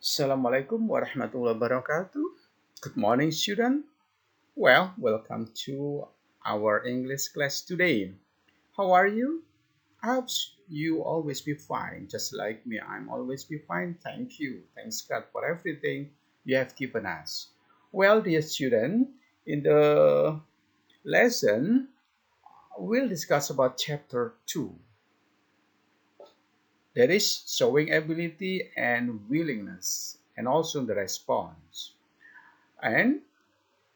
Assalamualaikum warahmatullahi wabarakatuh. Good morning, student. Welcome to our English class today. How are you? I hope you always be fine, just like me. I'm always be fine. Thank you. Thanks God for everything you have given us. Well, dear student, in the lesson, we'll discuss about chapter 2. That is showing ability and willingness, and also the response. And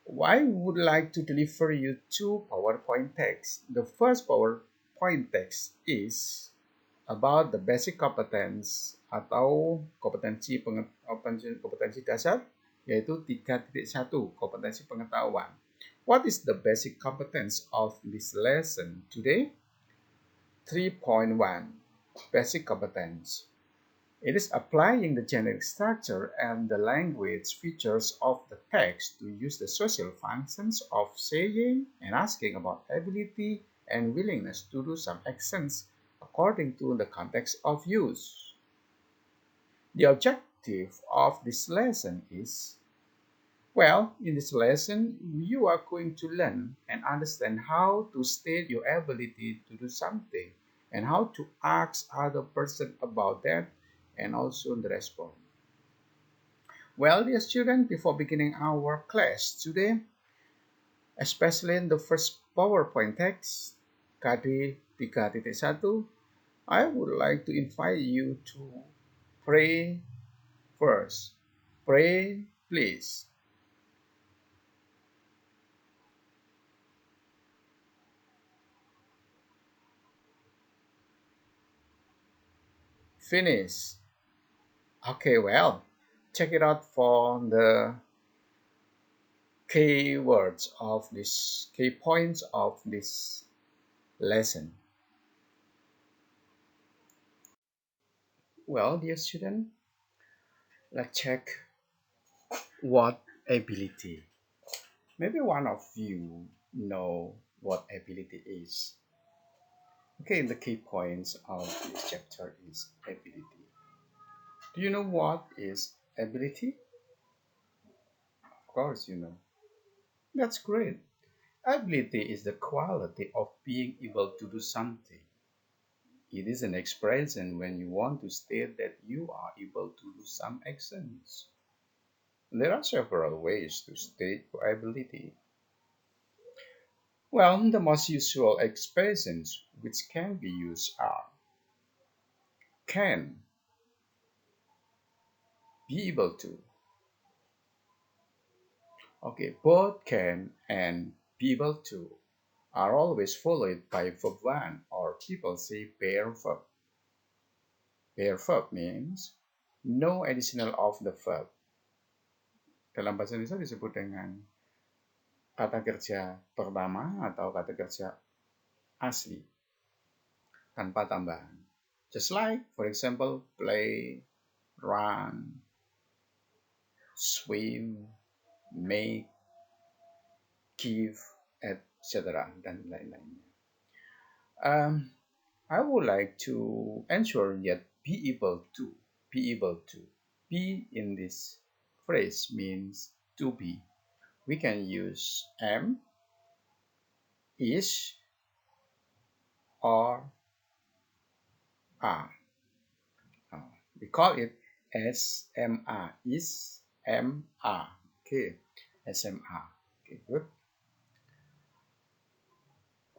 I would like to deliver you two PowerPoint texts. The first PowerPoint text is about the basic competence atau kompetensi dasar, yaitu 3.1 kompetensi pengetahuan. What is the basic competence of this lesson today? 3.1 Basic competence. It is applying the generic structure and the language features of the text to use the social functions of saying and asking about ability and willingness to do some actions according to the context of use. The objective of this lesson is, in this lesson, you are going to learn and understand how to state your ability to do something and how to ask other person about that and also the response. Well, dear student, before beginning our class today, especially in the first PowerPoint text, KD 3.1, I would like to invite you to pray first. Pray, please. Finish. Okay, check it out for the key words of this, key points of this lesson. Well, dear student, let's check what ability. Maybe one of you know what ability is. Okay, the key points of this chapter is ability. Do you know what is ability? Of course you know. That's great. Ability is the quality of being able to do something. It is an expression when you want to state that you are able to do some actions. There are several ways to state your ability. Well, the most usual expressions which can be used are can, be able to. Okay, both can and be able to are always followed by verb one, or people say pair verb. Pair verb means no additional of the verb. Dalam bahasa Indonesia disebut dengan kata kerja pertama atau kata kerja asli tanpa tambahan. Just like, for example, play, run, swim, make, give, etc. dan lain-lainnya. I would like to ensure that be able to. Be in this phrase means to be. We can use am, is, or are. We call it SMA, is, MA. Okay, SMA. Okay, good.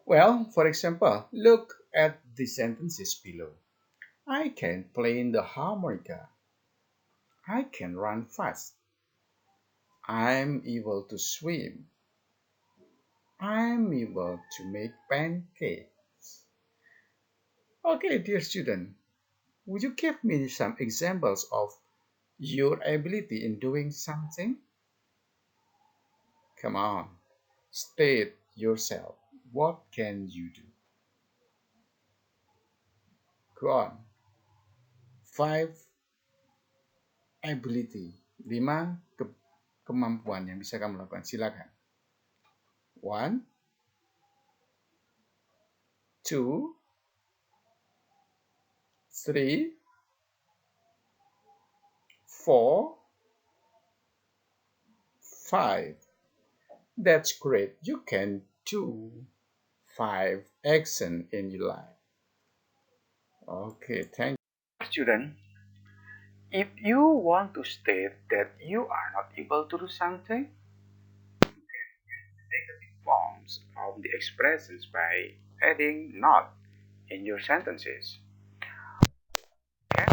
Well, for example, look at the sentences below. I can play the harmonica. I can run fast. I'm able to swim. I'm able to make pancakes. Okay, dear student, would you give me some examples of your ability in doing something? Come on, state yourself. What can you do? Go on. 5 ability. 5 kemampuan yang bisa kamu lakukan. Silakan. 1, 2, 3, 4, 5. That's great. You can do 5 action in your life. Okay, thank you. Student, if you want to state that you are not able to do something, negative forms of the expressions by adding not in your sentences. Can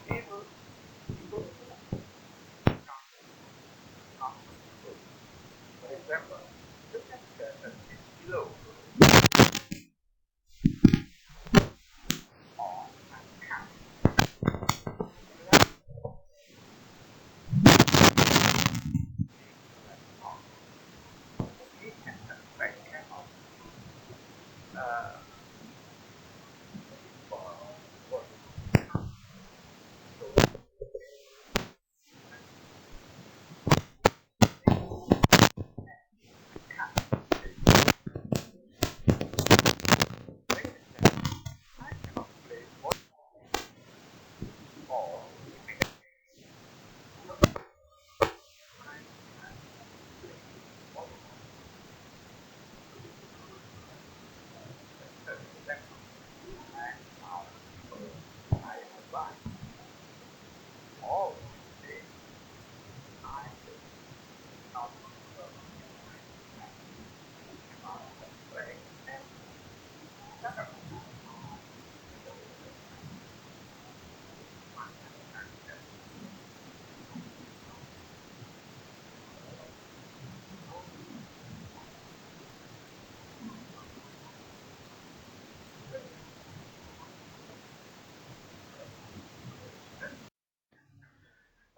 able, able to, not able. For example, look at the sentence below. Or I can't. We can expect cannot uh, for, for I cannot play volleyball. I advise all day I not play and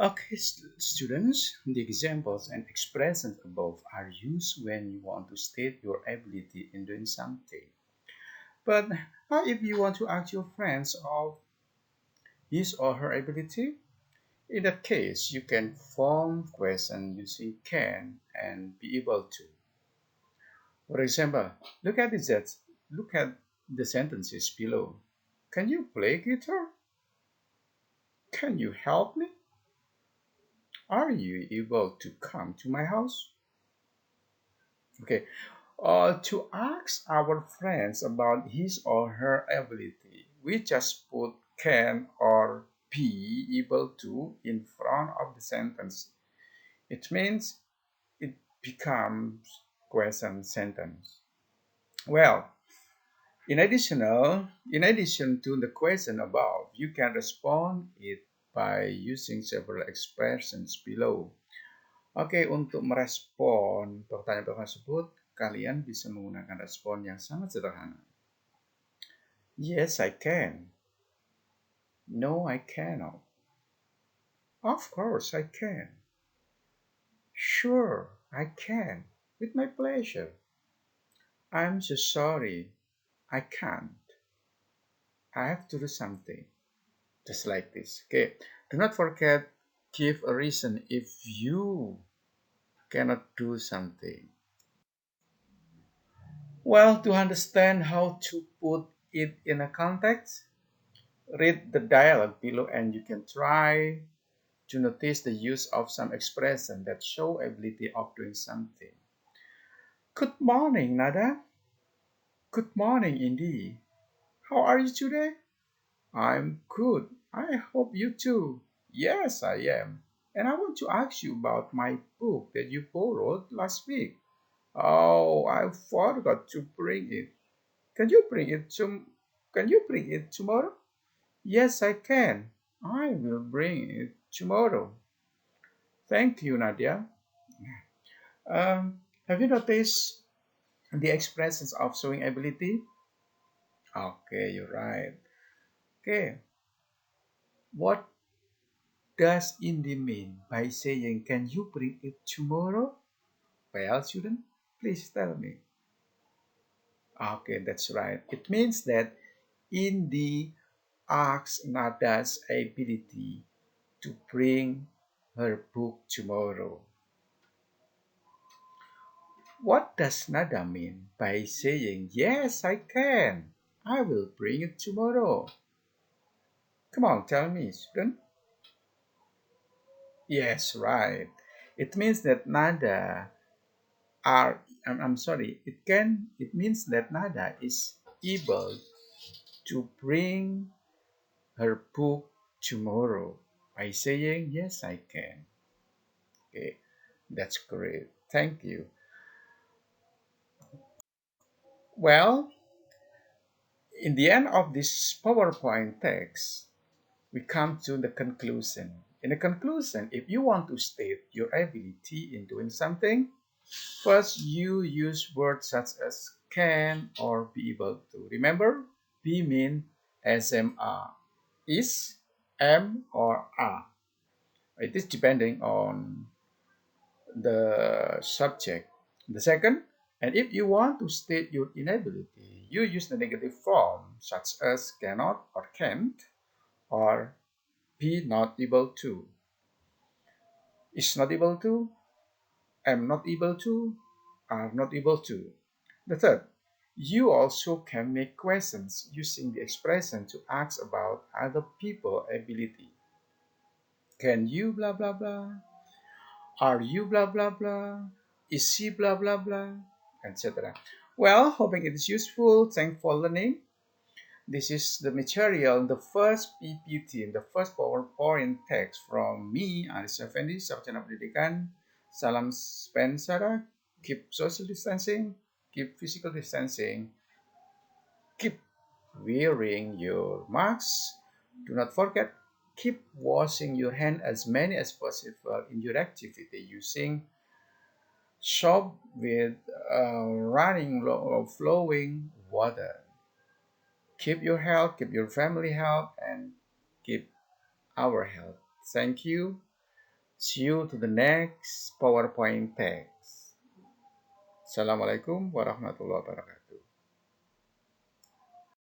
okay, students, the examples and expressions above are used when you want to state your ability in doing something. But how if you want to ask your friends of his or her ability? In that case, you can form question using can and be able to. For example, look at the sentences below. Can you play guitar? Can you help me? Are you able to come to my house? Okay. To ask our friends about his or her ability, we just put can or be able to in front of the sentence. It means it becomes question sentence. Well, in addition to the question above, you can respond it by using several expressions below. Oke, untuk merespon pertanyaan tersebut, kalian bisa menggunakan respon yang sangat sederhana. Yes, I can. No, I cannot. Of course, I can. Sure, I can. With my pleasure. I'm so sorry. I can't. I have to do something. Just like this. Okay. Do not forget, give a reason if you cannot do something. Well, to understand how to put it in a context, read the dialogue below and you can try to notice the use of some expression that show ability of doing something. Good morning, Nada. Good morning, Indy. How are you today? I'm good. I hope you too. Yes, I am. And I want to ask you about my book that you borrowed last week. Oh, I forgot to bring it. Can you bring it to Can you bring it tomorrow? Yes, I can. I will bring it tomorrow. Thank you, Nadia. Have you noticed the expressions of showing ability? Okay, you're right. Okay, what does Indy mean by saying, can you bring it tomorrow? Well, student, please tell me. Okay, that's right. It means that Indy asks Nada's ability to bring her book tomorrow. What does Nada mean by saying, yes, I can? I will bring it tomorrow. Come on, tell me, student. Yes, right. It means that Nada I'm sorry, it means that Nada is able to bring her book tomorrow by saying, yes, I can. Okay, that's great. Thank you. Well, in the end of this PowerPoint text, we come to the conclusion. In the conclusion, if you want to state your ability in doing something, first you use words such as can or be able to. Remember, be mean SMR, is, am, or are. It is depending on the subject. The second, and if you want to state your inability, you use the negative form such as cannot or can't, or be not able to, is not able to, am not able to, are not able to. The third, you also can make questions using the expression to ask about other people's ability. Can you blah blah blah? Are you blah blah blah? Is she blah blah blah? Etc. Well, hoping it is useful. Thanks for learning. This is the material, the first PPT, the first PowerPoint text from me, Aris Effendi, Sarjana Pendidikan. Salam Spensara, keep social distancing, keep physical distancing, keep wearing your mask. Do not forget, keep washing your hand as many as possible in your activity using soap with running or flowing water. Keep your health, keep your family health, and keep our health. Thank you. See you to the next PowerPoint text. Assalamualaikum warahmatullahi wabarakatuh.